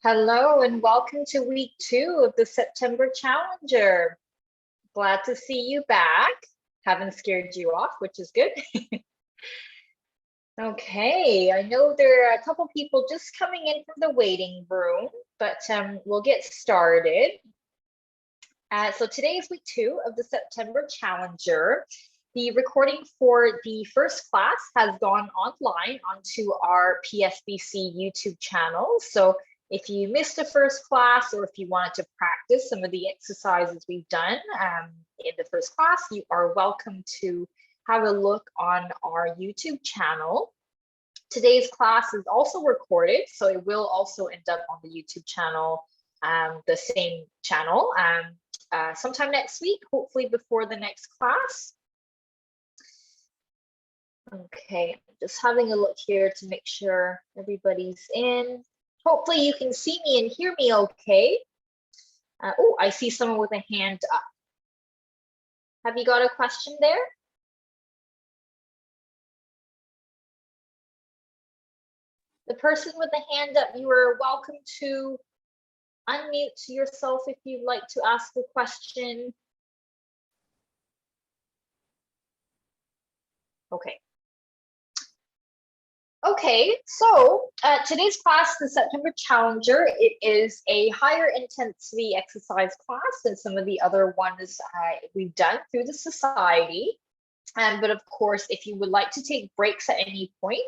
Hello and welcome to week 2 of the September Challenger. Glad to see you back. Haven't scared you off, which is good. Okay, I know there are a couple people just coming in from the waiting room, but we'll get started. So today is week 2 of the September Challenger. The recording for the first class has gone online onto our PSBC YouTube channel. So if you missed the first class, or if you wanted to practice some of the exercises we've done in the first class, you are welcome to have a look on our YouTube channel. Today's class is also recorded, so it will also end up on the YouTube channel, the same channel, sometime next week, hopefully before the next class. Okay, just having a look here to make sure everybody's in. Hopefully you can see me and hear me okay. Oh, I see someone with a hand up. Have you got a question there? The person with the hand up, you are welcome to unmute yourself if you'd like to ask a question. Okay. Okay, so today's class, the September Challenger, it is a higher intensity exercise class than some of the other ones we've done through the society. But of course, if you would like to take breaks at any point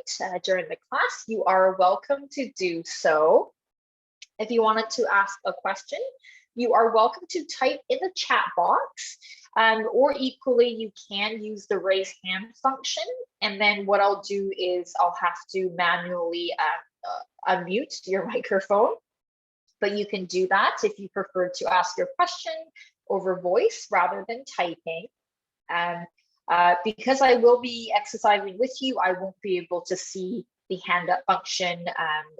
during the class, you are welcome to do so. If you wanted to ask a question, you are welcome to type in the chat box, or equally, you can use the raise hand function. And then what I'll do is I'll have to manually unmute your microphone. But you can do that if you prefer to ask your question over voice rather than typing. Because I will be exercising with you, I won't be able to see the hand up function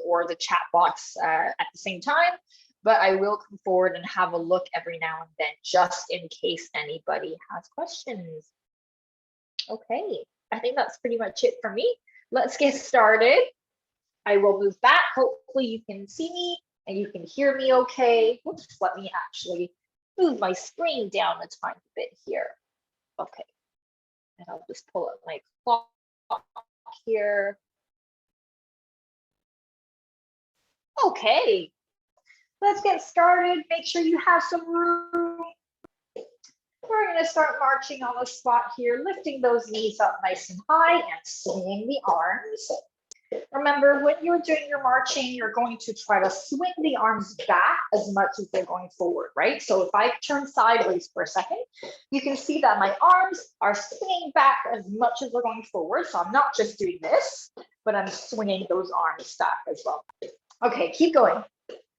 or the chat box at the same time, but I will come forward and have a look every now and then, just in case anybody has questions. Okay, I think that's pretty much it for me. Let's get started. I will move back. Hopefully you can see me and you can hear me okay. Oops, let me actually move my screen down a tiny bit here. Okay, and I'll just pull up my clock here. Okay, let's get started. Make sure you have some room. We're going to start marching on the spot here, lifting those knees up nice and high and swinging the arms. Remember, when you're doing your marching, you're going to try to swing the arms back as much as they're going forward, right? So if I turn sideways for a second, you can see that my arms are swinging back as much as they're going forward. So I'm not just doing this, but I'm swinging those arms back as well. Okay, keep going.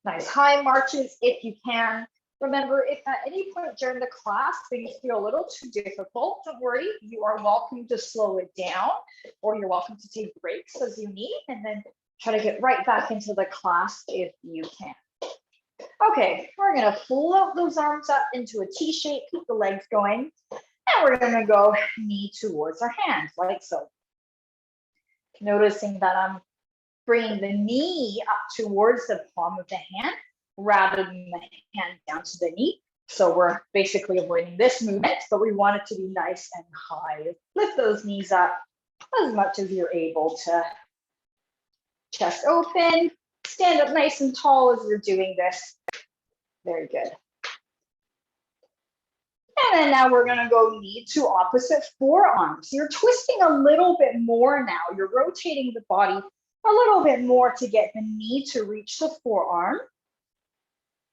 Nice high marches if you can. Remember, if at any point during the class things feel a little too difficult, don't worry. You are welcome to slow it down, or you're welcome to take breaks as you need, and then try to get right back into the class if you can. Okay, we're going to float those arms up into a T shape, keep the legs going, and we're going to go knee towards our hands, like so. Noticing that I'm bringing the knee up towards the palm of the hand rather than the hand down to the knee. So we're basically avoiding this movement, but we want it to be nice and high. Lift those knees up as much as you're able to. Chest open, stand up nice and tall as you're doing this. Very good. And then now we're gonna go knee to opposite forearms. You're twisting a little bit more now. You're rotating the body a little bit more to get the knee to reach the forearm.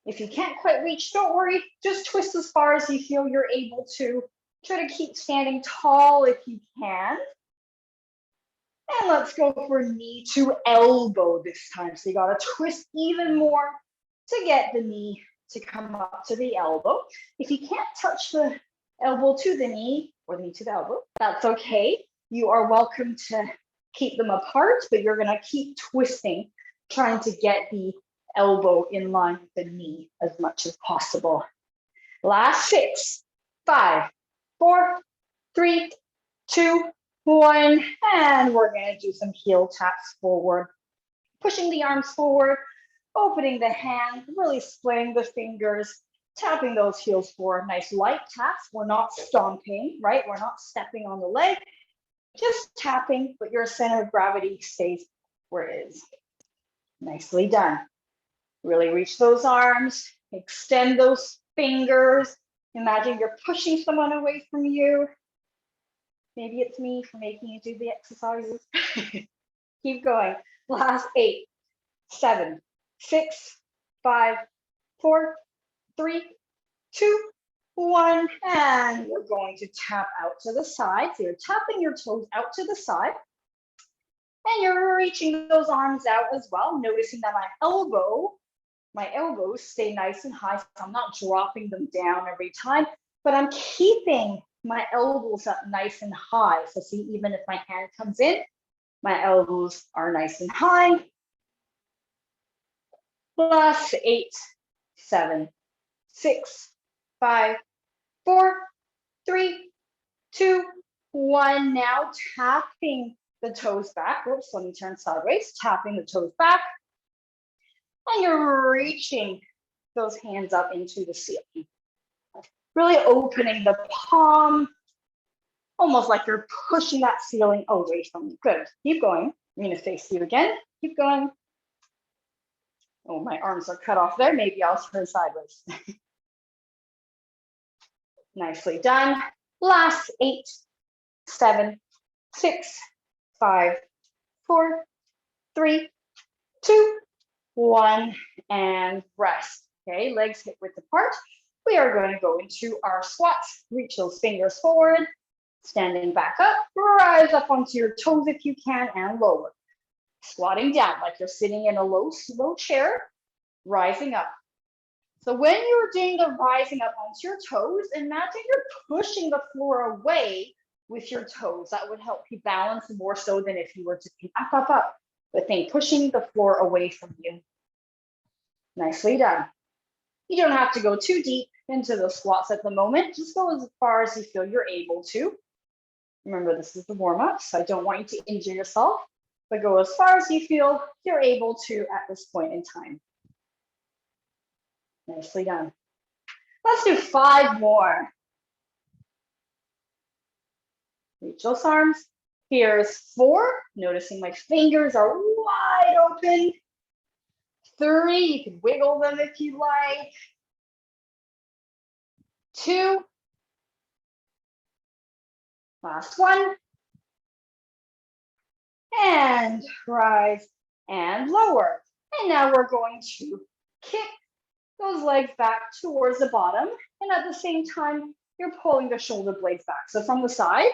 If you can't quite reach, don't worry, just twist as far as you feel you're able to. Try to keep standing tall if you can. And let's go for knee to elbow this time. So you gotta twist even more to get the knee to come up to the elbow. If you can't touch the elbow to the knee or the knee to the elbow, that's okay. You are welcome to keep them apart, but you're gonna keep twisting, trying to get the elbow in line with the knee as much as possible. Last 6, 5, 4, 3, 2, 1, and we're gonna do some heel taps forward, pushing the arms forward, opening the hand, really splitting the fingers, tapping those heels forward. Nice light taps. We're not stomping, right? We're not stepping on the leg, just tapping, but your center of gravity stays where it is. Nicely done. Really reach those arms, extend those fingers. Imagine you're pushing someone away from you. Maybe it's me for making you do the exercises. Keep going. Last 8, 7, 6, 5, 4, 3, 2, 1. And we're going to tap out to the side. So you're tapping your toes out to the side. And you're reaching those arms out as well, noticing that my elbows stay nice and high. So I'm not dropping them down every time, but I'm keeping my elbows up nice and high. So see, even if my hand comes in, my elbows are nice and high. Plus 8, 7, 6, 5, 4, 3, 2, 1. Now tapping the toes back. Oops, let me turn sideways. Tapping the toes back. And you're reaching those hands up into the ceiling. Really opening the palm, almost like you're pushing that ceiling away from you. Good. Keep going. I'm going to face you again. Keep going. Oh, my arms are cut off there. Maybe I'll turn sideways. Nicely done. Last 8, 7, 6, 5, 4, 3, 2, 1, and rest. Okay, legs hip width apart. We are going to go into our squats. Reach those fingers forward, standing back up, rise up onto your toes if you can, and lower. Squatting down like you're sitting in a low chair, rising up. So when you're doing the rising up onto your toes, imagine you're pushing the floor away with your toes. That would help you balance more so than if you were to be up. But think pushing the floor away from you. Nicely done. You don't have to go too deep into the squats at the moment. Just go as far as you feel you're able to. Remember, this is the warm-up, so I don't want you to injure yourself, but go as far as you feel you're able to at this point in time. Nicely done. Let's do 5 more. Reach those arms. Here's 4. Noticing my fingers are wide open. 3, you can wiggle them if you like. 2. Last 1. And rise and lower. And now we're going to kick those legs back towards the bottom. And at the same time, you're pulling the shoulder blades back. So from the side,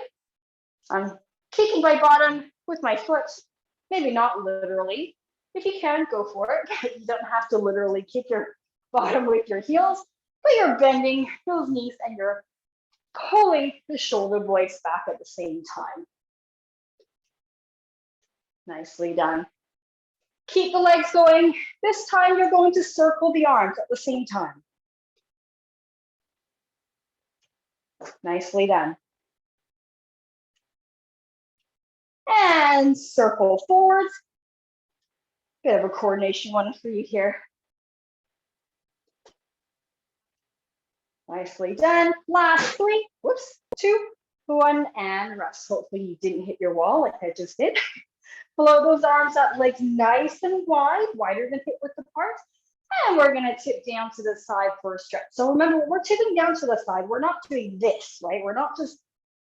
I'm kicking my bottom with my foot, maybe not literally. If you can, go for it. You don't have to literally kick your bottom with your heels, but you're bending those knees and you're pulling the shoulder blades back at the same time. Nicely done. Keep the legs going. This time you're going to circle the arms at the same time. Nicely done. And circle forwards. Bit of a coordination one for you here. Nicely done. Last 3, whoops, 2, 1, and rest. Hopefully you didn't hit your wall like I just did. Blow those arms up, legs nice and wide, wider than hip width apart. And we're gonna tip down to the side for a stretch. So remember, when we're tipping down to the side, we're not doing this, right? We're not just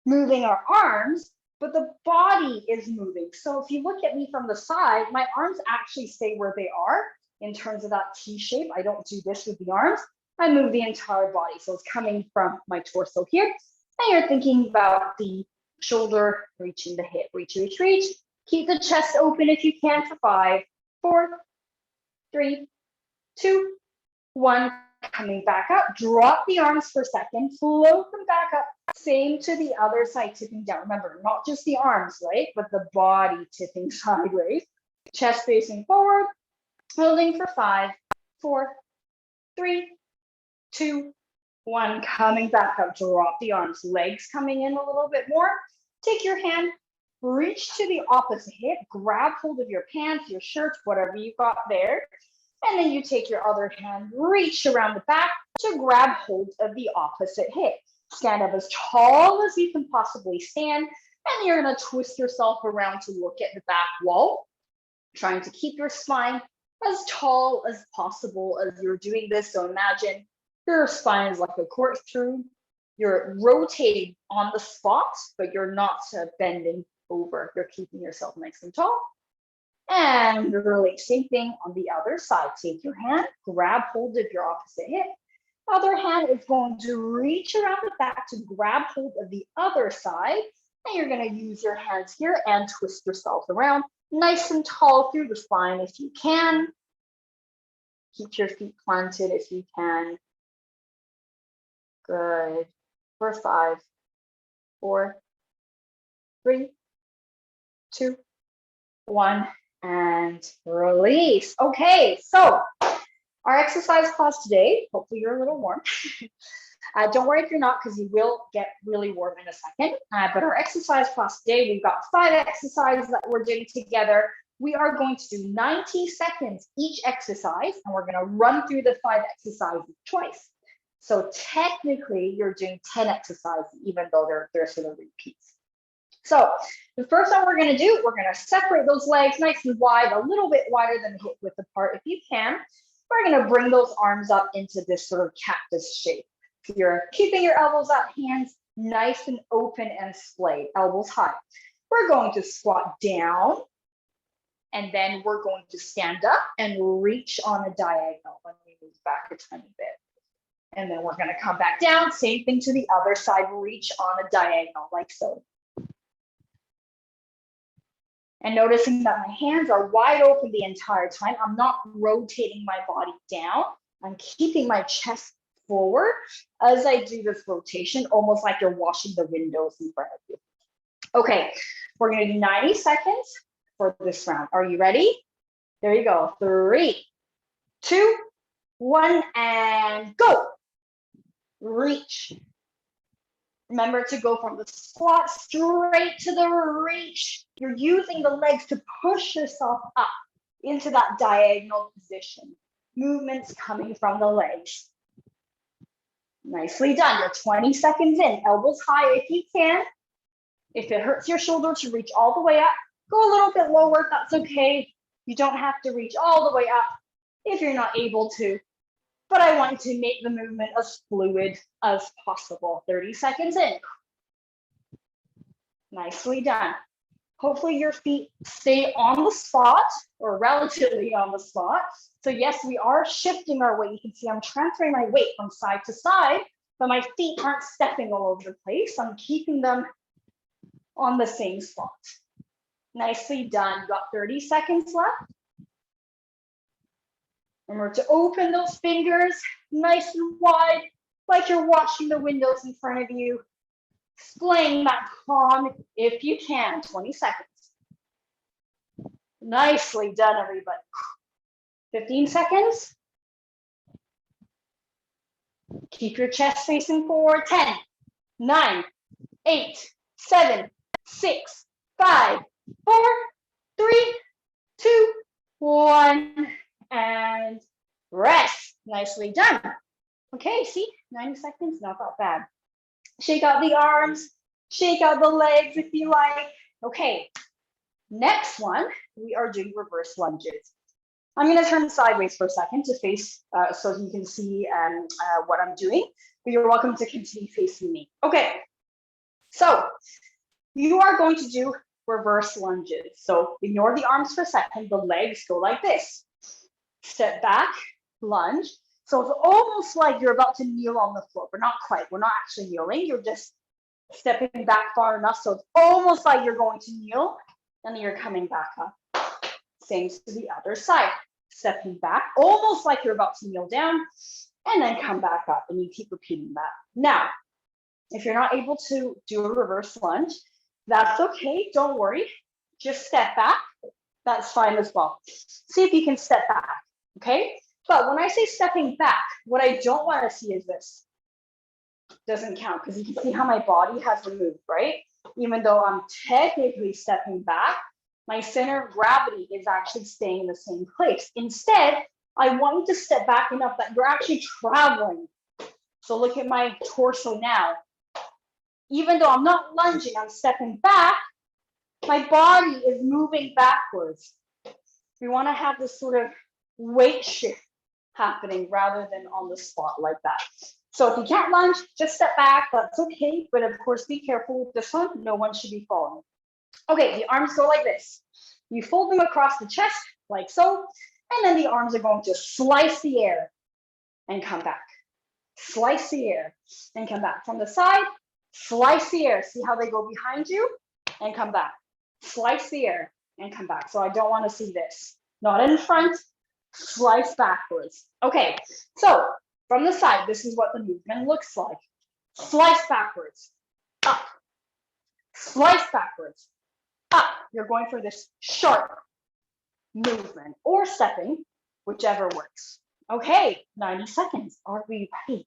moving our arms, but the body is moving. So if you look at me from the side, my arms actually stay where they are in terms of that T shape. I don't do this with the arms. I move the entire body. So it's coming from my torso here. And you're thinking about the shoulder reaching the hip, reach, reach, reach. Keep the chest open if you can for 5, 4, 3, 2, 1. Coming back up, drop the arms for a second, float them back up. Same to the other side, tipping down. Remember, not just the arms, right? But the body tipping sideways. Chest facing forward, holding for 5, 4, 3, 2, 1. Coming back up, drop the arms, legs coming in a little bit more. Take your hand, reach to the opposite hip, grab hold of your pants, your shirts, whatever you got there. And then you take your other hand, reach around the back to grab hold of the opposite hip. Stand up as tall as you can possibly stand, and you're going to twist yourself around to look at the back wall, trying to keep your spine as tall as possible as you're doing this. So imagine your spine is like a corkscrew. You're rotating on the spot, but you're not bending over. You're keeping yourself nice and tall. And release. Same thing on the other side. Take your hand, grab hold of your opposite hip. Other hand is going to reach around the back to grab hold of the other side. And you're going to use your hands here and twist yourself around nice and tall through the spine if you can. Keep your feet planted if you can. Good. For 5, 4, 3, 2, 1, and release. Okay, so our exercise class today, hopefully you're a little warm. Don't worry if you're not, because you will get really warm in a second. But our exercise class today, we've got 5 exercises that we're doing together. We are going to do 90 seconds each exercise, and we're going to run through the 5 exercises twice. So technically, you're doing 10 exercises, even though they're sort of repeats. So the first one we're going to do, we're going to separate those legs nice and wide, a little bit wider than hip width apart if you can. We're going to bring those arms up into this sort of cactus shape. So you're keeping your elbows up, hands nice and open and splayed, elbows high. We're going to squat down, and then we're going to stand up and reach on a diagonal. Let me move back a tiny bit. And then we're going to come back down, same thing to the other side, reach on a diagonal like so. And noticing that my hands are wide open the entire time. I'm not rotating my body down. I'm keeping my chest forward as I do this rotation, almost like you're washing the windows in front of you. Okay, we're going to do 90 seconds for this round. Are you ready? There you go. 3, 2, 1, and go. Reach. Remember to go from the squat straight to the reach. You're using the legs to push yourself up into that diagonal position. Movements coming from the legs. Nicely done. You're 20 seconds in. Elbows high if you can. If it hurts your shoulder to reach all the way up, go a little bit lower. That's okay. You don't have to reach all the way up if you're not able to. But I want to make the movement as fluid as possible. 30 seconds in. Nicely done. Hopefully your feet stay on the spot or relatively on the spot. So yes, we are shifting our weight. You can see I'm transferring my weight from side to side, but my feet aren't stepping all over the place. I'm keeping them on the same spot. Nicely done. You got 30 seconds left. Remember to open those fingers nice and wide, like you're watching the windows in front of you. Splaying that palm if you can. 20 seconds. Nicely done, everybody. 15 seconds. Keep your chest facing forward. 10, 9, 8, 7, 6, 5, 4, 3, 2, 1. And rest. Nicely done. Okay, see, 90 seconds, not that bad. Shake out the arms, shake out the legs if you like. Okay, next one, we are doing reverse lunges. I'm going to turn sideways for a second to face so you can see what I'm doing, but you're welcome to continue facing me. Okay, so you are going to do reverse lunges. So ignore the arms for a second, the legs go like this. Step back, lunge. So it's almost like you're about to kneel on the floor, but not quite. We're not actually kneeling. You're just stepping back far enough. So it's almost like you're going to kneel, and then you're coming back up. Same to the other side. Stepping back, almost like you're about to kneel down, and then come back up. And you keep repeating that. Now, if you're not able to do a reverse lunge, that's okay. Don't worry. Just step back. That's fine as well. See if you can step back. Okay, but when I say stepping back, what I don't want to see is this. Doesn't count because you can see how my body has moved, right? Even though I'm technically stepping back, my center of gravity is actually staying in the same place. Instead, I want you to step back enough that you're actually traveling. So look at my torso now. Even though I'm not lunging, I'm stepping back, my body is moving backwards. We want to have this sort of weight shift happening rather than on the spot like that. So if you can't lunge, just step back, that's okay. But of course, be careful with this one. No one should be falling. Okay, the arms go like this. You fold them across the chest, like so, and then the arms are going to slice the air and come back. Slice the air and come back. From the side, slice the air. See how they go behind you and come back. Slice the air and come back. So I don't want to see this. Not in front, slice backwards. Okay, so from the side, this is what the movement looks like. Slice backwards, up. Slice backwards, up. You're going for this sharp movement or stepping, whichever works. Okay, 90 seconds. Are we ready?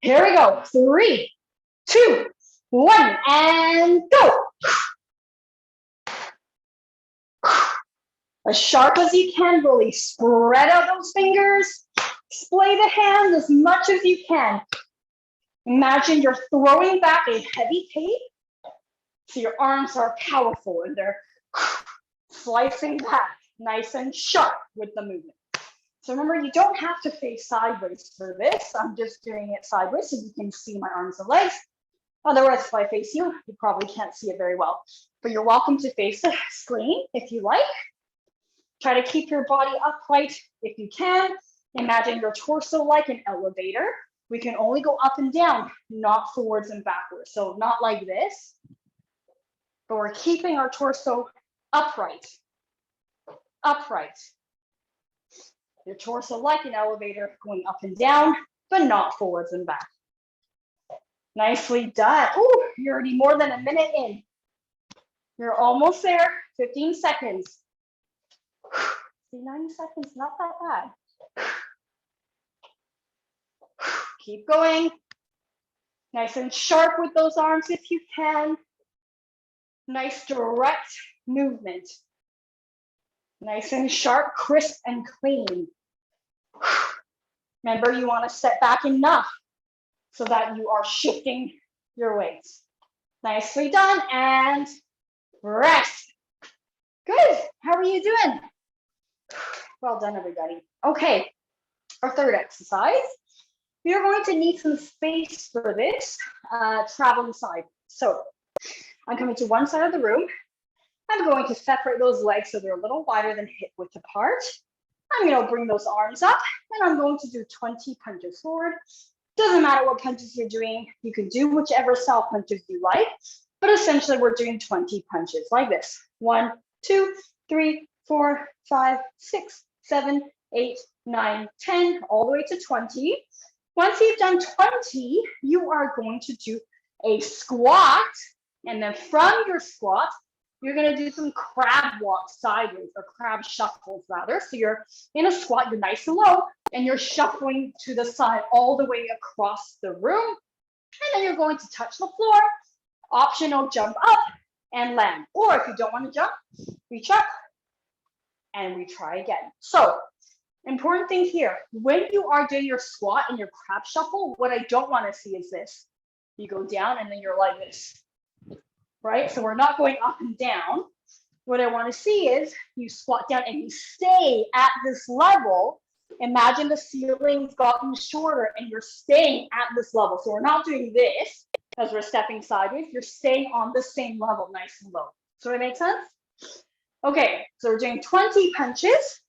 Here we go. 3, 2, 1, and go. As sharp as you can, really spread out those fingers. Splay the hands as much as you can. Imagine you're throwing back a heavy tape. So your arms are powerful and they're slicing back nice and sharp with the movement. So remember, you don't have to face sideways for this. I'm just doing it sideways so you can see my arms and legs. Otherwise, if I face you, you probably can't see it very well. But you're welcome to face the screen if you like. Try to keep your body upright if you can. Imagine your torso like an elevator. We can only go up and down, not forwards and backwards. So not like this, but we're keeping our torso upright. Upright. Your torso like an elevator, going up and down, but not forwards and back. Nicely done. Oh, you're already more than a minute in. You're almost there. 15 seconds. See, 90 seconds, not that bad. Keep going. Nice and sharp with those arms if you can. Nice direct movement. Nice and sharp, crisp and clean. Remember, you want to step back enough so that you are shifting your weights. Nicely done, and rest. Good, how are you doing? Well done, everybody. Okay, our third exercise. We are going to need some space for this traveling side. So I'm coming to one side of the room. I'm going to separate those legs so they're a little wider than hip width apart. I'm going to bring those arms up and I'm going to do 20 punches forward. Doesn't matter what punches you're doing. You can do whichever style punches you like, but essentially we're doing 20 punches like this. 1, 2, 3, 4, 5, 6, 7, 8, 9, 10, all the way to 20. Once you've done 20, you are going to do a squat, and then from your squat, you're going to do some crab walks sideways, or crab shuffles rather. So you're in a squat, you're nice and low, and you're shuffling to the side all the way across the room. And then you're going to touch the floor, optional jump up and land. Or if you don't want to jump, reach up and we try again. So important thing here, when you are doing your squat and your crab shuffle, what I don't want to see is this. You go down and then you're like this. Right? So we're not going up and down. What I want to see is you squat down and you stay at this level. Imagine the ceiling's gotten shorter and you're staying at this level. So we're not doing this as we're stepping sideways. You're staying on the same level, nice and low. So that makes sense? Okay, so we're doing 20 punches,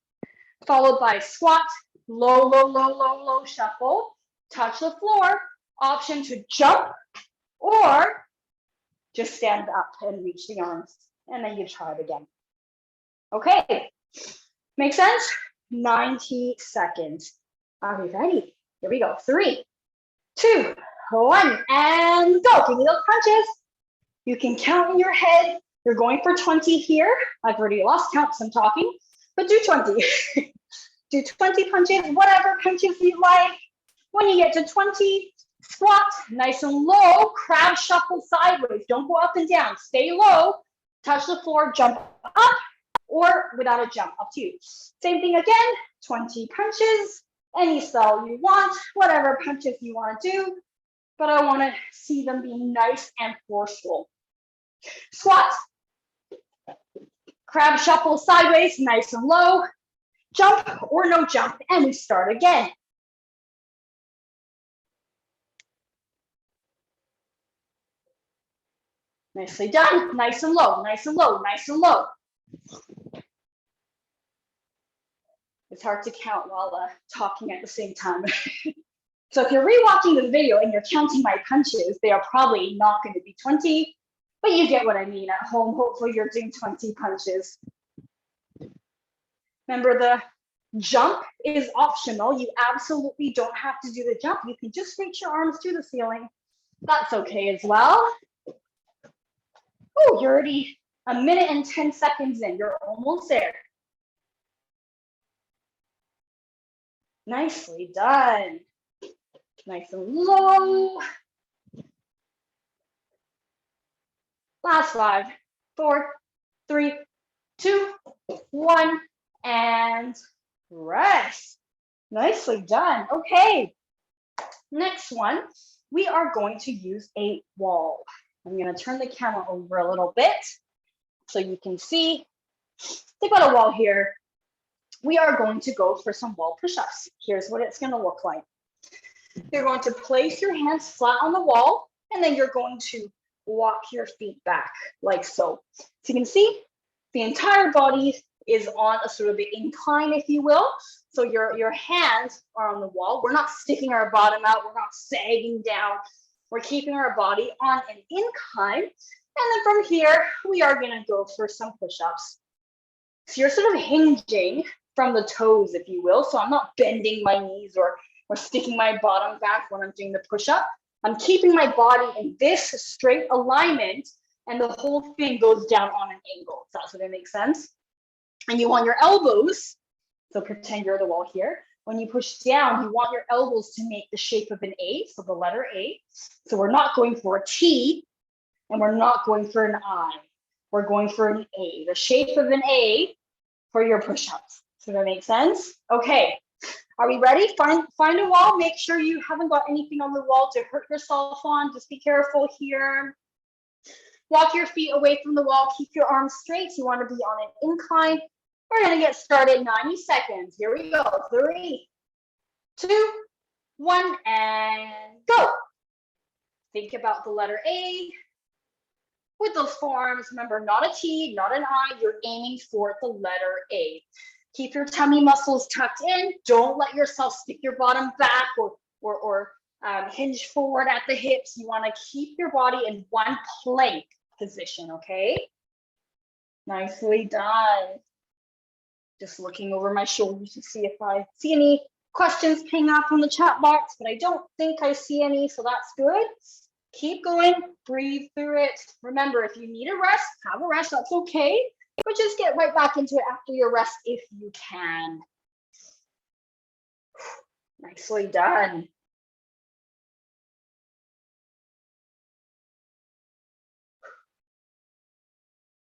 followed by squat, low, low, low, low, low shuffle, touch the floor, option to jump, or just stand up and reach the arms, and then you try it again. Okay, make sense? 90 seconds. Are we ready? Here we go. 3, 2, 1, and go. Give me those punches. You can count in your head. You're going for 20 here. I've already lost count because I'm talking, but do 20. Do 20 punches, whatever punches you like. When you get to 20, squat, nice and low, crab shuffle sideways. Don't go up and down. Stay low, touch the floor, jump up, or without a jump, up to you. Same thing again, 20 punches, any style you want, whatever punches you want to do, but I want to see them be nice and forceful. Squat, crab shuffle sideways, nice and low, jump or no jump, and we start again. Nicely done, nice and low, nice and low, nice and low. It's hard to count while talking at the same time. So if you're rewatching the video and you're counting my punches, they are probably not going to be 20, but you get what I mean at home. Hopefully you're doing 20 punches. Remember, the jump is optional. You absolutely don't have to do the jump. You can just reach your arms to the ceiling. That's okay as well. Oh, you're already a minute and 10 seconds in. You're almost there. Nicely done. Nice and low. Last 5, 4, 3, 2, 1, and rest. Nicely done. Okay. Next one, we are going to use a wall. I'm going to turn the camera over a little bit so you can see. They've got a wall here. We are going to go for some wall push-ups. Here's what it's going to look like. You're going to place your hands flat on the wall, and then you're going to walk your feet back like so. So you can see the entire body is on a sort of an incline, if you will. So your hands are on the wall. We're not sticking our bottom out. We're not sagging down. We're keeping our body on an incline. And then from here, we are going to go for some push-ups. So you're sort of hinging from the toes, if you will. So I'm not bending my knees or sticking my bottom back when I'm doing the push-up. I'm keeping my body in this straight alignment, and the whole thing goes down on an angle. If that's what it makes sense. And you want your elbows, so pretend you're the wall here. When you push down, you want your elbows to make the shape of an A, so the letter A. So we're not going for a T, and we're not going for an I. We're going for an A, the shape of an A for your push-ups. Does that make sense? Okay. Are we ready? Find a wall. Make sure you haven't got anything on the wall to hurt yourself on. Just be careful here. Walk your feet away from the wall. Keep your arms straight. You want to be on an incline. We're going to get started. 90 seconds. Here we go. 3, 2, 1, and go. Think about the letter A. With those forearms, remember, not a T, not an I. You're aiming for the letter A. Keep your tummy muscles tucked in. Don't let yourself stick your bottom back or hinge forward at the hips. You want to keep your body in one plank position, okay? Nicely done. Just looking over my shoulder to see if I see any questions ping up on the chat box, but I don't think I see any, so that's good. Keep going, breathe through it. Remember, if you need a rest, have a rest, that's okay. But just get right back into it after your rest if you can. Nicely done.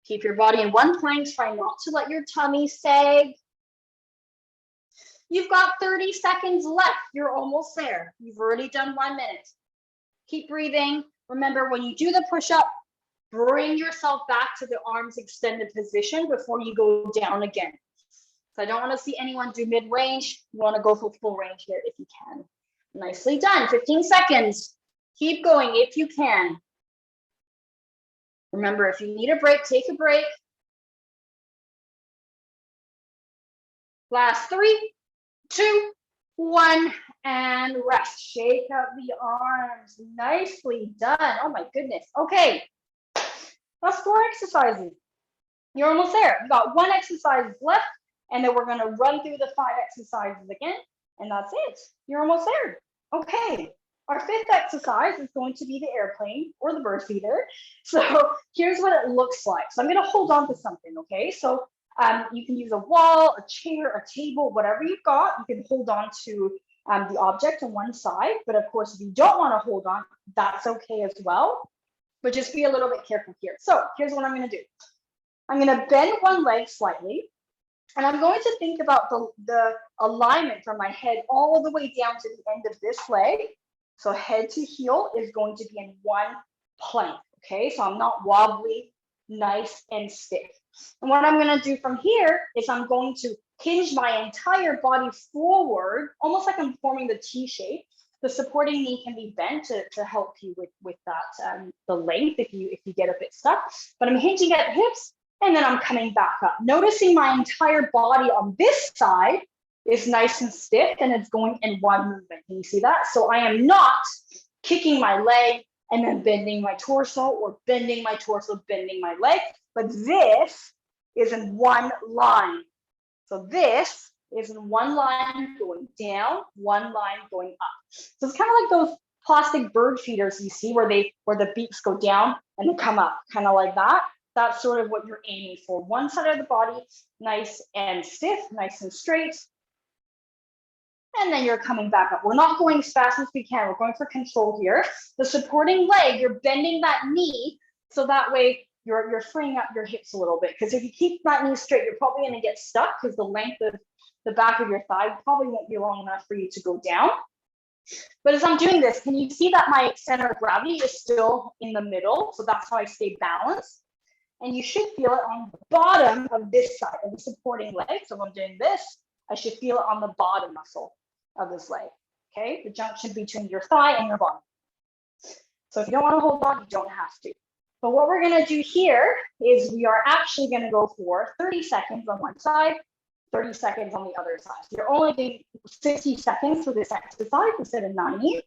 Keep your body in one plank. Try not to let your tummy sag. You've got 30 seconds left. You're almost there. You've already done 1 minute. Keep breathing. Remember, when you do the push-up, bring yourself back to the arms extended position before you go down again. So I don't want to see anyone do mid-range. You want to go for full range here if you can. Nicely done. 15 seconds. Keep going if you can. Remember, if you need a break, take a break. Last 3, 2, 1, and rest. Shake out the arms. Nicely done. Oh my goodness. Okay. That's 4 exercises. You're almost there. You got 1 exercise left, and then we're going to run through the 5 exercises again, and that's it. You're almost there. Okay. Our 5th exercise is going to be the airplane or the bird feeder. So here's what it looks like. So I'm going to hold on to something, okay? So you can use a wall, a chair, a table, whatever you've got. You can hold on to the object on one side, but of course, if you don't want to hold on, that's okay as well. But just be a little bit careful here. So here's what I'm going to do. I'm gonna bend one leg slightly, and I'm going to think about the alignment from my head all the way down to the end of this leg. So head to heel is going to be in one plank, okay? So I'm not wobbly, nice and stiff. And what I'm gonna do from here is I'm going to hinge my entire body forward, almost like I'm forming the T shape. The supporting knee can be bent to help you with that, the length if you get a bit stuck. But I'm hinging at the hips, and then I'm coming back up. Noticing my entire body on this side is nice and stiff, and it's going in one movement. Can you see that? So I am not kicking my leg and then bending my torso, or bending my torso, bending my leg, but this is in one line. So this is in one line going down, one line going up. So it's kind of like those plastic bird feeders you see where the beaks go down and they come up, kind of like that. That's sort of what you're aiming for. One side of the body, nice and stiff, nice and straight. And then you're coming back up. We're not going as fast as we can. We're going for control here. The supporting leg, you're bending that knee so that way you're freeing up your hips a little bit. Because if you keep that knee straight, you're probably going to get stuck because the length of the back of your thigh probably won't be long enough for you to go down. But as I'm doing this, can you see that my center of gravity is still in the middle? So that's how I stay balanced. And you should feel it on the bottom of this side of the supporting leg. So if I'm doing this, I should feel it on the bottom muscle of this leg, okay? The junction between your thigh and your bottom. So if you don't want to hold on, you don't have to. But what we're going to do here is we are actually going to go for 30 seconds on one side, 30 seconds on the other side. So you're only doing 60 seconds for this exercise instead of 90.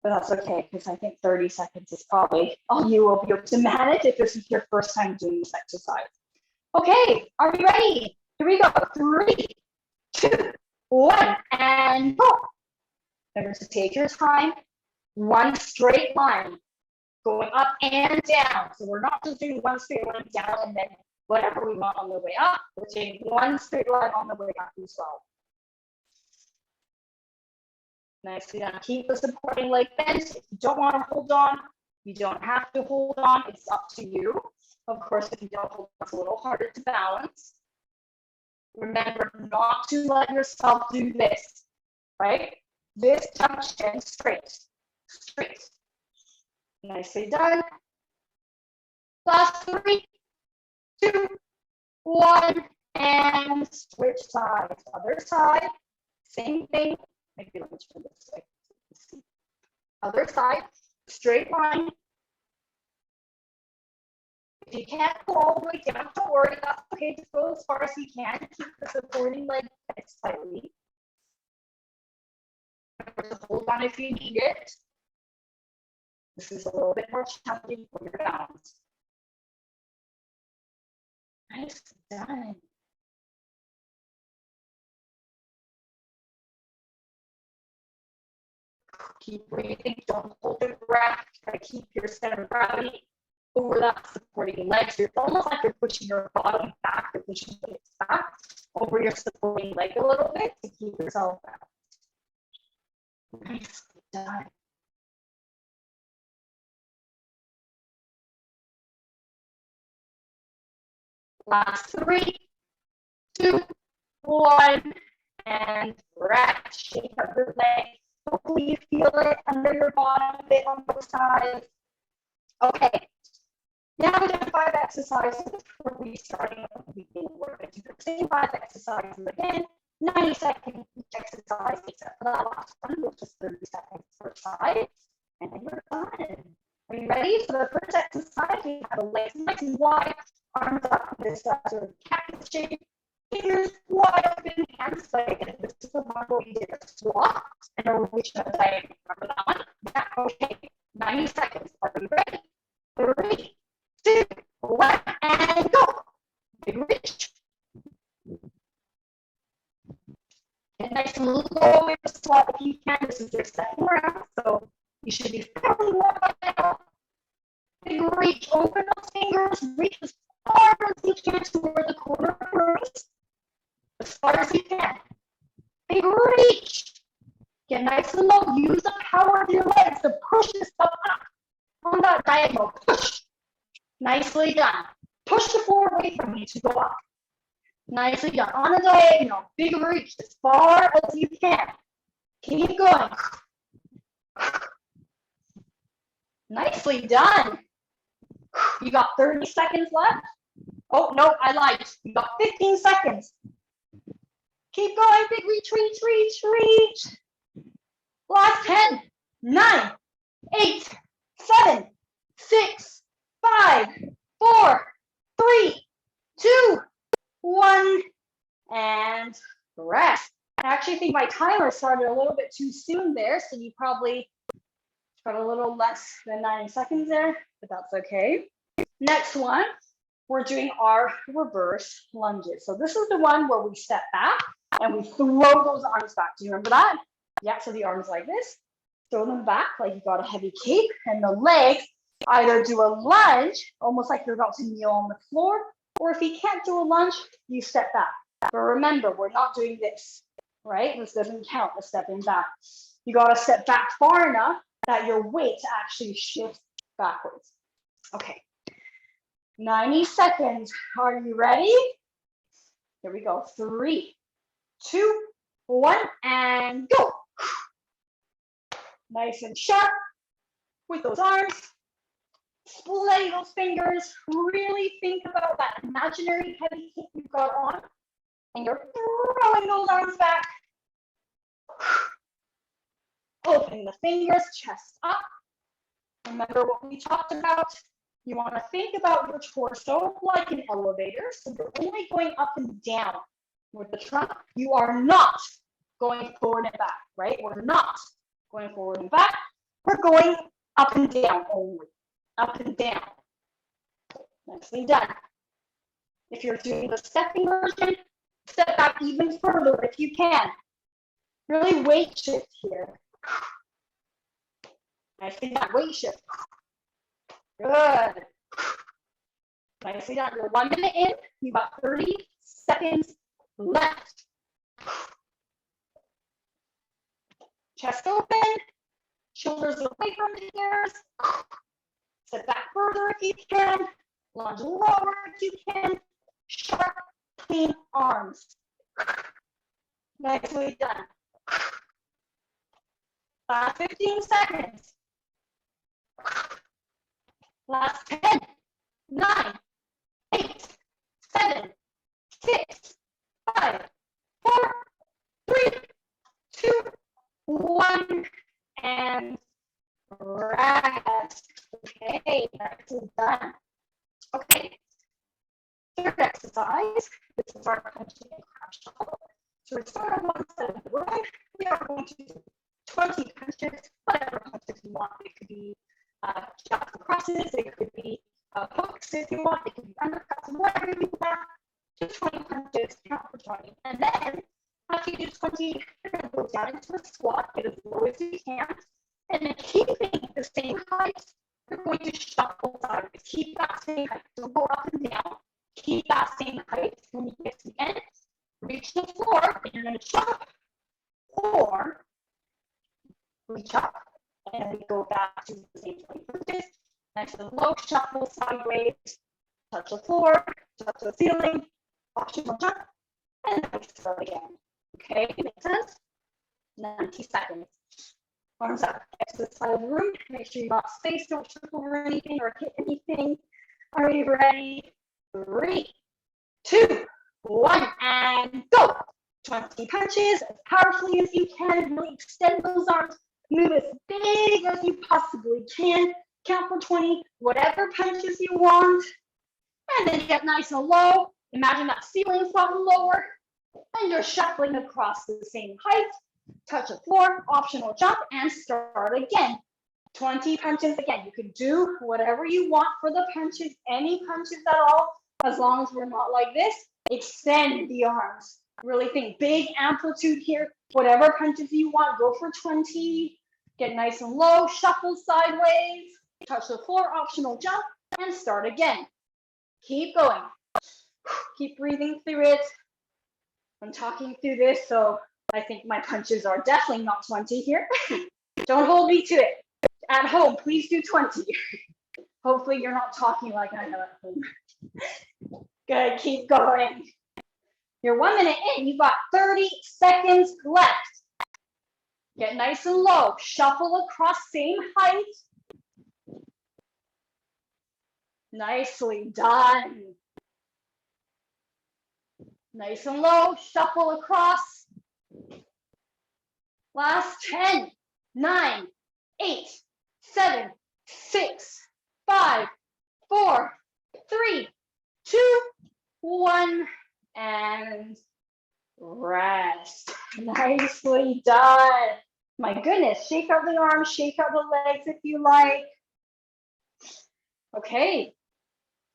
But that's okay, because I think 30 seconds is probably all you will be able to manage if this is your first time doing this exercise. Okay, are you ready? Here we go. 3, 2, 1, and go. Remember to take your time. One straight line going up and down. So we're not just doing one straight line down and then whatever we want on the way up. We're taking one straight line on the way up as well. Nicely done. Keep the supporting leg bent. If you don't want to hold on, you don't have to hold on. It's up to you. Of course, if you don't hold on, it's a little harder to balance. Remember not to let yourself do this, right? This junction straight, straight. Nicely done. Last 3, 2, 1, and switch sides. Other side, same thing. Maybe let me turn this way. Other side, straight line. If you can't go all the way down, don't worry, that's okay. Just go as far as you can. Keep the supporting leg bent slightly. Hold on if you need it. This is a little bit more challenging for your balance. Nice done. Keep breathing, don't hold your breath. Try to keep your center of gravity over that supporting leg. So it's almost like you're pushing your bottom back, you're pushing your hips back over your supporting leg a little bit to keep yourself out. Nicely done. Last 3, 2, 1, and stretch. Shake up your legs. Hopefully you feel it under your bottom, a bit on both sides. Okay, now we've done 5 exercises before we starting at the beginning. We're going to do the same 5 exercises again, 90 seconds each exercise, except for that last one, which is 30 seconds per side. And then you're done. Are you ready? So the first exercise, we have the legs nice and wide, arms up in this sort of cactus shape. Fingers wide open, hands like this is the one where we did a squat and a reach of diagonal. Remember that one? Yeah, okay. 90 seconds. Are you ready? 3, 2, 1, and go. Big reach. And nice and low in the squat if you can. This is your second round, so you should be fairly warm by now. Big reach. Open those fingers. Reach as far as you can toward the corner of your wrist. As far as you can. Big reach. Get nice and low. Use the power of your legs to push this stuff up on that diagonal. Push. Nicely done. Push the floor away from you to go up. Nicely done. On a diagonal, big reach as far as you can. Keep going. Nicely done. You got 30 seconds left. Oh, no, I lied. You got 15 seconds. Keep going, big reach, reach, reach, reach. Last 10, 9, 8, 7, 6, 5, 4, 3, 2, 1, and rest. I actually think my timer started a little bit too soon there, so you probably got a little less than 90 seconds there, but that's okay. Next one, we're doing our reverse lunges. So this is the one where we step back and we throw those arms back. Do you remember that? Yeah, so the arms like this, throw them back like you got a heavy cape, and the legs either do a lunge, almost like you're about to kneel on the floor, or if you can't do a lunge, you step back. But remember, we're not doing this, right? This doesn't count as stepping back. You got to step back far enough that your weight actually shifts backwards. Okay, 90 seconds. Are you ready? Here we go. 3, 2, 1, and go. Nice and sharp with those arms. Splay those fingers. Really think about that imaginary heavy cape you've got on, and you're throwing those arms back. Open the fingers, chest up. Remember what we talked about. You want to think about your torso like an elevator, so you're only going up and down with the trunk. You are not going forward and back, right? We're not going forward and back. We're going up and down only. Up and down. Nicely done. If you're doing the stepping version, step back even further if you can. Really weight shift here. Nicely done. Weight shift. Good. Nicely done. You're 1 minute in. You got 30 seconds left. Chest open. Shoulders away from the ears. Step back further if you can. Lunge lower if you can. Sharp, clean arms. Nicely done. Last 15 seconds. Last 10, 9, 8, 7, 6, 5, 4, 3, 2, 1, and rest. Okay, that's done. Okay, third exercise. This is our punching and crab shuffle. So we start on one side of the room. We are going to do 20 punches, whatever punches you want. It could be jabs and crosses, it could be hooks if you want, it could be undercuts, whatever you want. Do 20 punches, count for 20. And then after you do 20, you're going to go down into a squat, get as low as you can. And then keeping the same height, you're going to shuffle sideways. Keep that same height. Don't go up and down. Keep that same height. When you get to the end, reach the floor, and you're going to jump or reach up. And we go back to the same 20 punches. Nice and low, shuffle sideways, touch the floor, touch the ceiling, optional jump, and then we start again. Okay, makes sense? 90 seconds. Arms up, get to the side of the room. Make sure you got space, don't trip over anything or hit anything. Are you ready? 3, 2, 1, and go. 20 punches as powerfully as you can. Really extend those arms. Move as big as you possibly can. Count for 20, whatever punches you want. And then get nice and low. Imagine that ceiling's gotten lower. And you're shuffling across the same height. Touch the floor, optional jump, and start again. 20 punches again. You can do whatever you want for the punches, any punches at all, as long as we're not like this. Extend the arms. Really think big amplitude here. Whatever punches you want, go for 20. Get nice and low, shuffle sideways, touch the floor, optional jump, and start again. Keep going. Keep breathing through it. I'm talking through this, so I think my punches are definitely not 20 here. Don't hold me to it. At home, please do 20. Hopefully you're not talking like I am at home. Good, keep going. You're 1 minute in, you've got 30 seconds left. Get nice and low, shuffle across same height. Nicely done. Nice and low, shuffle across. Last 10, 9, 8, 7, 6, 5, 4, 3, 2, 1, and rest. Nicely done. My goodness, shake out the arms, shake out the legs if you like. Okay,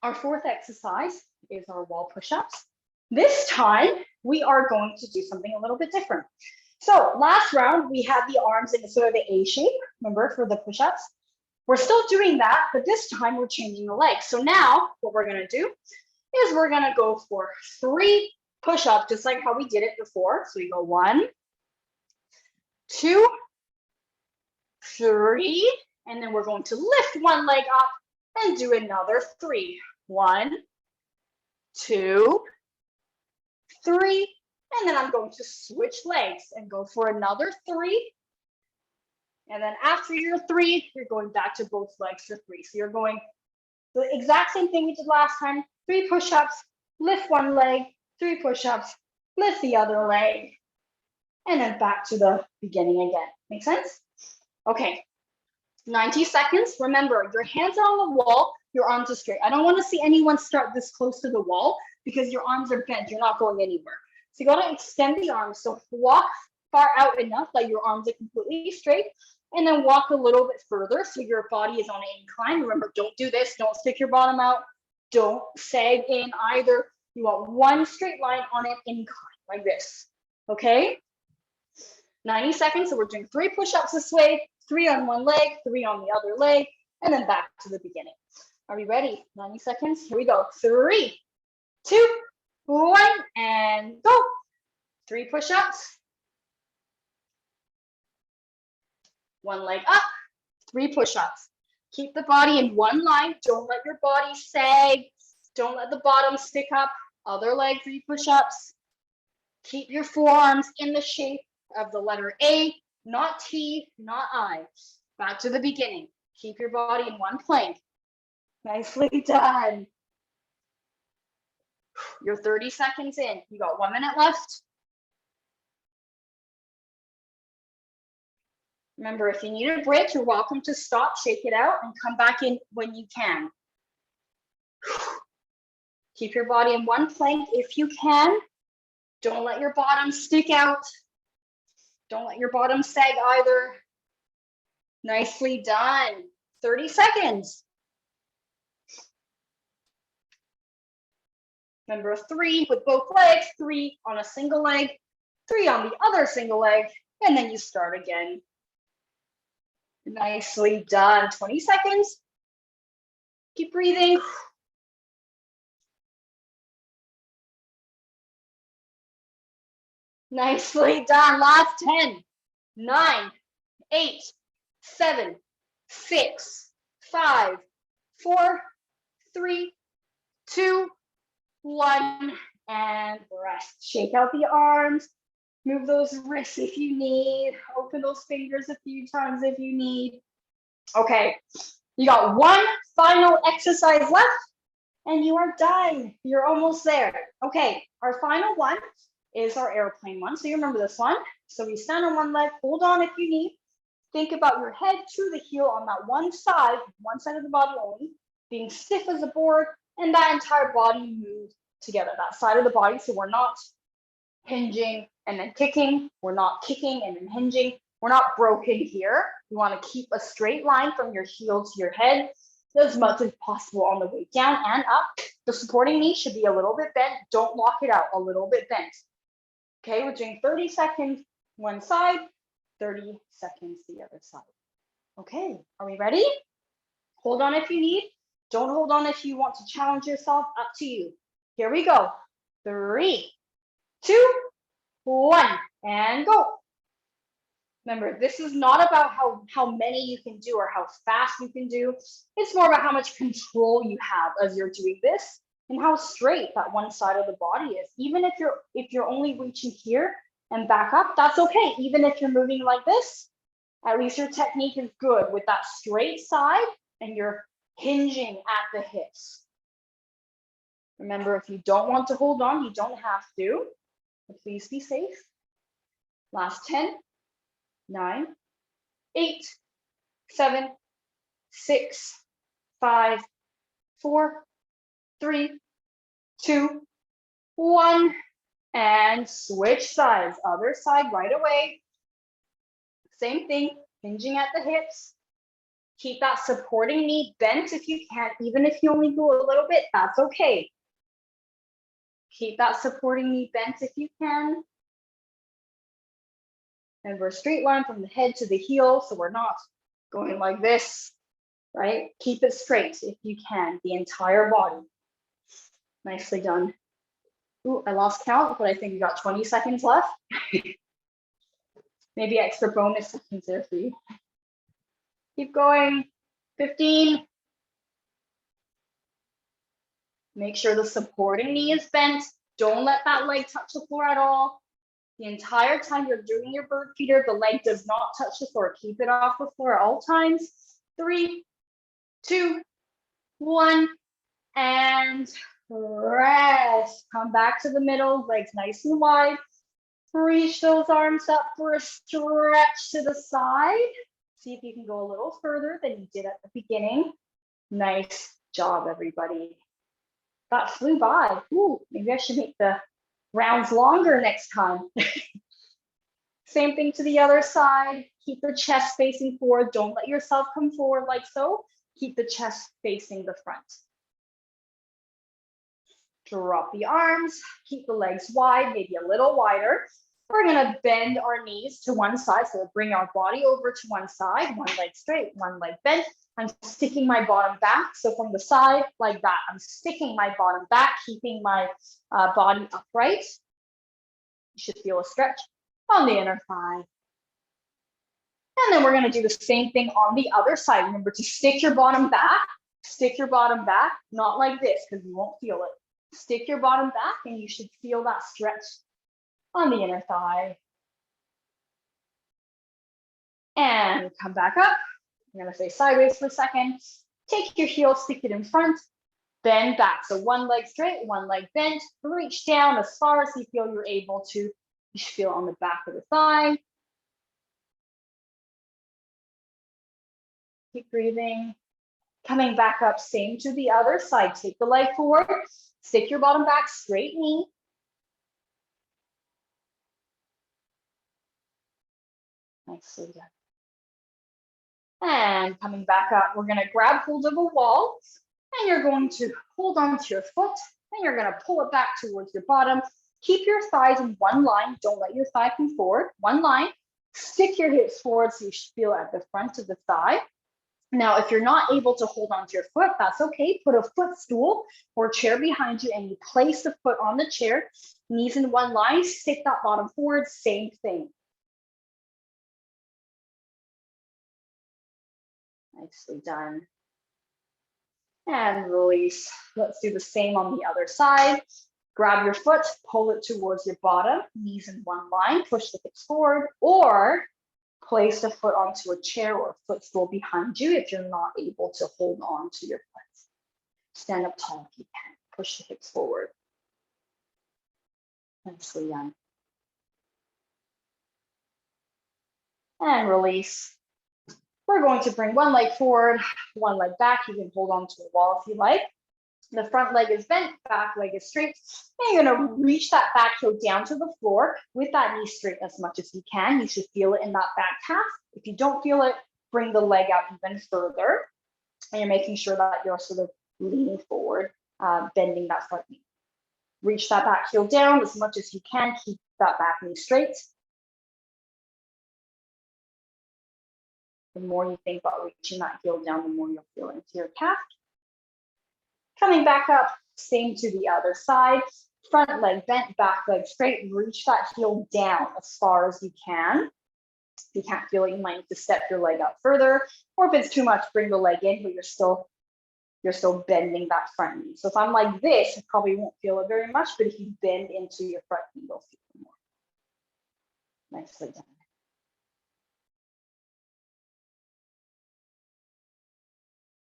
our fourth exercise is our wall push-ups. This time, we are going to do something a little bit different. So last round, we had the arms in sort of the A shape, remember, for the push-ups. We're still doing that, but this time we're changing the legs. So now what we're gonna do is we're gonna go for 3 push-ups, just like how we did it before. So we go 1, 2, 3, and then we're going to lift one leg up and do another 3. 1, 2, 3, and then I'm going to switch legs and go for another 3. And then after your 3, you're going back to both legs for 3. So you're going the exact same thing we did last time. 3 push-ups, lift one leg, 3 push-ups, lift the other leg, and then back to the beginning again. Make sense? Okay, 90 seconds. Remember, your hands are on the wall, your arms are straight. I don't want to see anyone start this close to the wall because your arms are bent. You're not going anywhere. So you got to extend the arms. So walk far out enough that your arms are completely straight, and then walk a little bit further so your body is on an incline. Remember, don't do this. Don't stick your bottom out. Don't sag in either. You want one straight line on an incline like this. Okay? 90 seconds. So we're doing 3 push-ups this way, 3 on one leg, 3 on the other leg, and then back to the beginning. Are we ready? 90 seconds. Here we go. 3, 2, 1, and go. 3 push-ups. 1 leg up, 3 push-ups. Keep the body in one line. Don't let your body sag. Don't let the bottom stick up. Other leg, 3 push-ups. Keep your forearms in the shape of the letter A, not T, not I. Back to the beginning. Keep your body in one plank. Nicely done. You're 30 seconds in. You got 1 minute left. Remember, if you need a break, you're welcome to stop, shake it out, and come back in when you can. Keep your body in one plank if you can. Don't let your bottom stick out. Don't let your bottom sag either. Nicely done. 30 seconds. Remember, 3 with both legs, 3 on a single leg, 3 on the other single leg, and then you start again. Nicely done. 20 seconds. Keep breathing. Nicely done. Last 10, 9, 8, 7, 6, 5, 4, 3, 2, 1, and rest. Shake out the arms. Move those wrists if you need. Open those fingers a few times if you need. Okay, you got 1 final exercise left and you are done. You're almost there. Okay, our final one is our airplane one. So you remember this one. So we stand on one leg, hold on if you need. Think about your head to the heel on that one side of the body only, being stiff as a board, and that entire body moves together, that side of the body. So we're not hinging and then kicking. We're not kicking and then hinging. We're not broken here. You want to keep a straight line from your heel to your head as much as possible on the way down and up. The supporting knee should be a little bit bent. Don't lock it out, a little bit bent. Okay, we're doing 30 seconds one side, 30 seconds the other side. Okay, are we ready? Hold on if you need. Don't hold on if you want to challenge yourself. Up to you. Here we go. 3, 2, 1, and go. Remember, this is not about how many you can do or how fast you can do. It's more about how much control you have as you're doing this. and how straight that one side of the body is. Even if you're only reaching here and back up, that's okay. Even if you're moving like this, at least your technique is good with that straight side and you're hinging at the hips. Remember, if you don't want to hold on, you don't have to, but please be safe. Last 10, 9, 8, 7, 6, 5, 4, 3, 2, 1, and switch sides. Other side right away. Same thing, hinging at the hips. Keep that supporting knee bent if you can, even if you only go a little bit, that's okay. Keep that supporting knee bent if you can. And we're straight line from the head to the heel, so we're not going like this, right? Keep it straight if you can, the entire body. Nicely done. Ooh, I lost count, but I think we got 20 seconds left. Maybe extra bonus seconds there for you. Keep going. 15. Make sure the supporting knee is bent. Don't let that leg touch the floor at all. The entire time you're doing your bird feeder, the leg does not touch the floor. Keep it off the floor at all times. 3, 2, 1, and rest. Come back to the middle, legs nice and wide. Reach those arms up for a stretch to the side. See if you can go a little further than you did at the beginning. Nice job, everybody. That flew by. Ooh, maybe I should make the rounds longer next time. Same thing to the other side. Keep the chest facing forward. Don't let yourself come forward like so. Keep the chest facing the front. Drop the arms. Keep the legs wide, maybe a little wider. We're gonna bend our knees to one side. So we'll bring our body over to one side, one leg straight, one leg bent. I'm sticking my bottom back. So from the side, like that, I'm sticking my bottom back, keeping my body upright. You should feel a stretch on the inner thigh. And then we're gonna do the same thing on the other side. Remember to stick your bottom back, not like this, because you won't feel it. Stick your bottom back and you should feel that stretch on the inner thigh. And come back up. I'm gonna stay sideways for a second. Take your heel, stick it in front, bend back. So one leg straight, one leg bent. Reach down as far as you feel you're able to. You should feel on the back of the thigh. Keep breathing. Coming back up, same to the other side. Take the leg forward, stick your bottom back, straight knee. Nicely done. And coming back up, we're gonna grab hold of a wall and you're going to hold on to your foot and you're gonna pull it back towards your bottom. Keep your thighs in one line. Don't let your thigh come forward. One line. Stick your hips forward so you should feel at the front of the thigh. Now, if you're not able to hold onto your foot, that's okay. Put a footstool or chair behind you and you place the foot on the chair, knees in one line, stick that bottom forward, same thing. Nicely done. And release. Let's do the same on the other side. Grab your foot, pull it towards your bottom, knees in one line, push the hips forward, or place the foot onto a chair or a footstool behind you if you're not able to hold on to your foot. Stand up tall if you can. Push the hips forward. Nicely done. And release. We're going to bring one leg forward, one leg back. You can hold on to a wall if you like. The front leg is bent, back leg is straight. And you're gonna reach that back heel down to the floor with that knee straight as much as you can. You should feel it in that back calf. If you don't feel it, bring the leg out even further. And you're making sure that you're sort of leaning forward, bending that front knee. Reach that back heel down as much as you can. Keep that back knee straight. The more you think about reaching that heel down, the more you'll feel into your calf. Coming back up, same to the other side. Front leg bent, back leg straight. Reach that heel down as far as you can. If you can't feel it, you might need to step your leg out further. Or if it's too much, bring the leg in, but you're still you're still bending that front knee. So if I'm like this, you probably won't feel it very much, but if you bend into your front knee, you'll feel it more. Nicely done.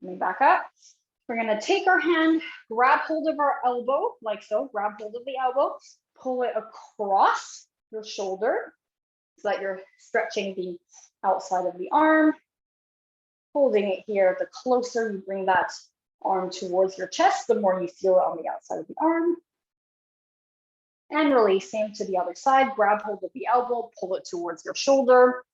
Let me back up. We're gonna take our hand, grab hold of our elbow, like so, grab hold of the elbow, pull it across your shoulder so that you're stretching the outside of the arm, holding it here. The closer you bring that arm towards your chest, the more you feel it on the outside of the arm. And release, same to the other side, grab hold of the elbow, pull it towards your shoulder.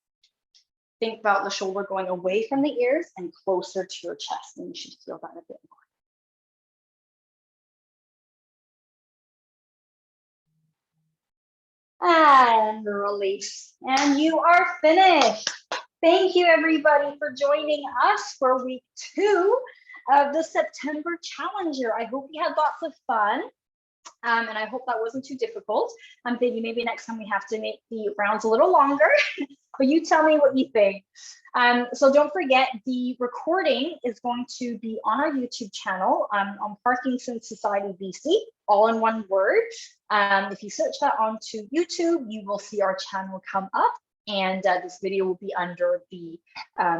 Think about the shoulder going away from the ears and closer to your chest, and you should feel that a bit more. And release, and you are finished. Thank you everybody for joining us for week 2 of the September Challenger. I hope you had lots of fun. And I hope that wasn't too difficult. I'm thinking maybe next time we have to make the rounds a little longer, but you tell me what you think. So don't forget, the recording is going to be on our YouTube channel on Parkinson Society BC, all in one word. If you search that onto YouTube, you will see our channel come up, and this video will be under the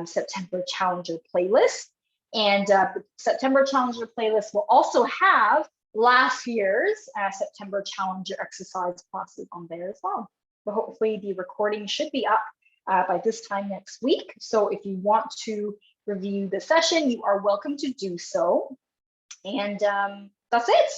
September Challenger playlist. And the September Challenger playlist will also have last year's September Challenger exercise classes on there as well. But hopefully the recording should be up by this time next week. So if you want to review the session, you are welcome to do so. And that's it.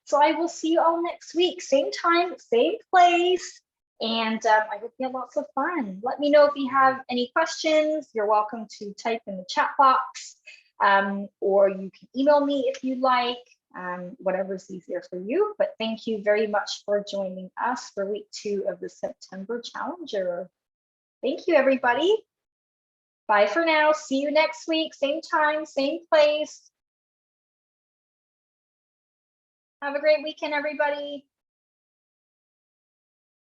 So I will see you all next week, same time, same place. And I hope you have lots of fun. Let me know if you have any questions. You're welcome to type in the chat box, or you can email me if you like. Whatever's easier for you. But thank you very much for joining us for week 2 of the September Challenger. Thank you, everybody. Bye for now. See you next week, same time, same place. Have a great weekend, everybody.